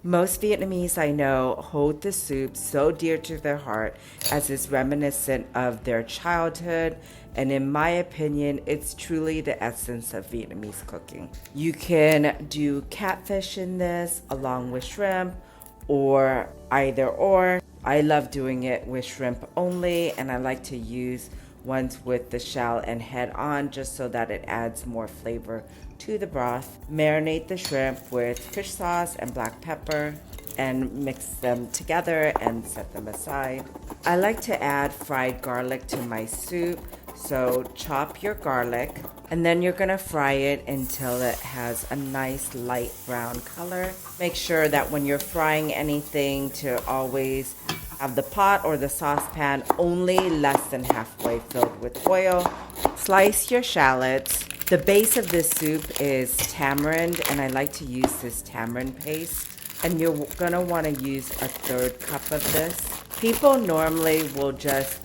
Most Vietnamese I know hold the soup so dear to their heart as it's reminiscent of their childhood, and in my opinion, it's truly the essence of Vietnamese cooking. You can do catfish in this along with shrimp or either or. I love doing it with shrimp only, and I like to use ones with the shell and head on just so that it adds more flavor to the broth. Marinate the shrimp with fish sauce and black pepper and mix them together and set them aside. I like to add fried garlic to my soup, so chop your garlic and then you're gonna fry it until it has a nice light brown color. Make sure that when you're frying anything to always have the pot or the saucepan only less than halfway filled with oil. Slice your shallots. The base of this soup is tamarind, and I like to use this tamarind paste. And you're gonna wanna use a 1/3 cup of this. People normally will just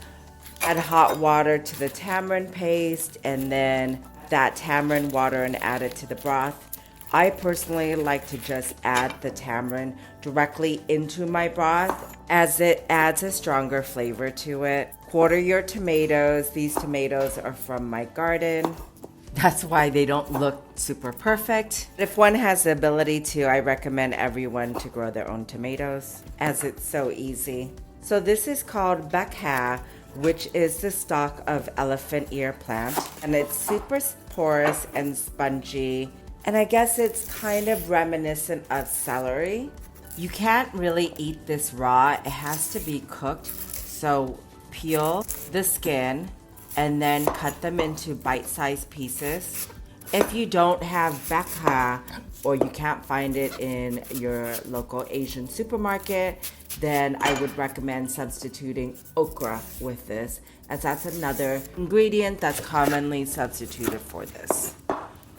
add hot water to the tamarind paste and then that tamarind water and add it to the broth. I personally like to just add the tamarind directly into my broth as it adds a stronger flavor to it. Quarter your tomatoes. These tomatoes are from my garden. That's why they don't look super perfect. If one has the ability to, I recommend everyone to grow their own tomatoes as it's so easy. So this is called bạc hà, which is the stalk of elephant ear plant, and it's super porous and spongy. And I guess it's kind of reminiscent of celery. You can't really eat this raw. It has to be cooked. So peel the skin and then cut them into bite-sized pieces. If you don't have bạc hà or you can't find it in your local Asian supermarket, then I would recommend substituting okra with this, as that's another ingredient that's commonly substituted for this.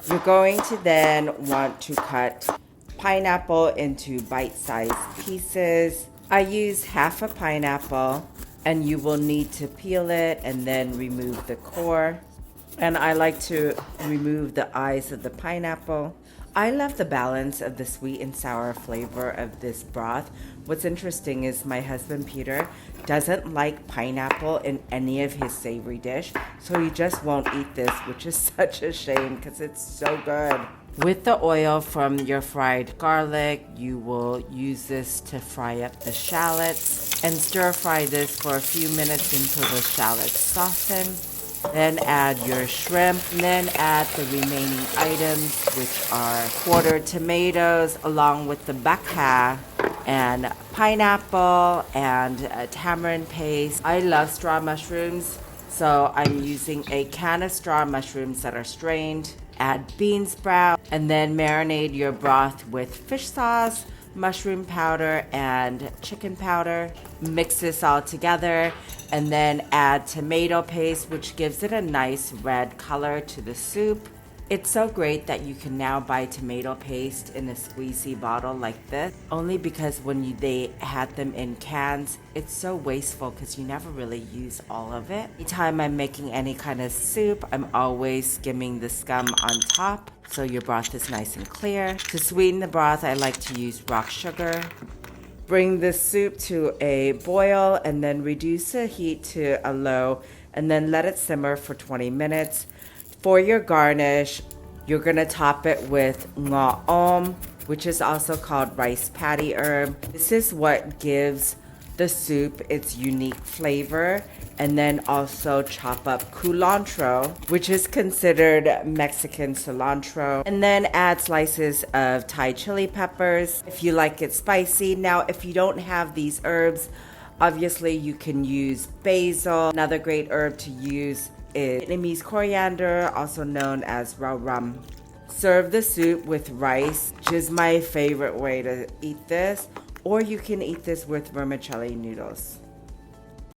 You're going to then want to cut pineapple into bite-sized pieces. I use half a pineapple, and you will need to peel it and then remove the core. And I like to remove the eyes of the pineapple. I love the balance of the sweet and sour flavor of this broth. What's interesting is my husband Peter doesn't like pineapple in any of his savory dish, so he just won't eat this, which is such a shame because it's so good. With the oil from your fried garlic, you will use this to fry up the shallots and stir fry this for a few minutes until the shallots soften. Then add your shrimp, and then add the remaining items, which are quartered tomatoes along with the bạc hà and pineapple and tamarind paste. I love straw mushrooms, so I'm using a can of straw mushrooms that are strained. Add bean sprout and then marinate your broth with fish sauce, mushroom powder, and chicken powder. Mix this all together and then add tomato paste, which gives it a nice red color to the soup. It's so great that you can now buy tomato paste in a squeezy bottle like this, only because when they had them in cans, it's so wasteful because you never really use all of it. Anytime I'm making any kind of soup, I'm always skimming the scum on top so your broth is nice and clear. To sweeten the broth, I like to use rock sugar. Bring the soup to a boil and then reduce the heat to a low and then let it simmer for 20 minutes. For your garnish, you're gonna top it with ngò om, which is also called rice paddy herb. This is what gives the soup its unique flavor. And then also chop up culantro, which is considered Mexican cilantro. And then add slices of Thai chili peppers if you like it spicy. Now, if you don't have these herbs, obviously you can use basil. Another great herb to use is Vietnamese coriander, also known as rau ram. Serve the soup with rice, which is my favorite way to eat this, or you can eat this with vermicelli noodles.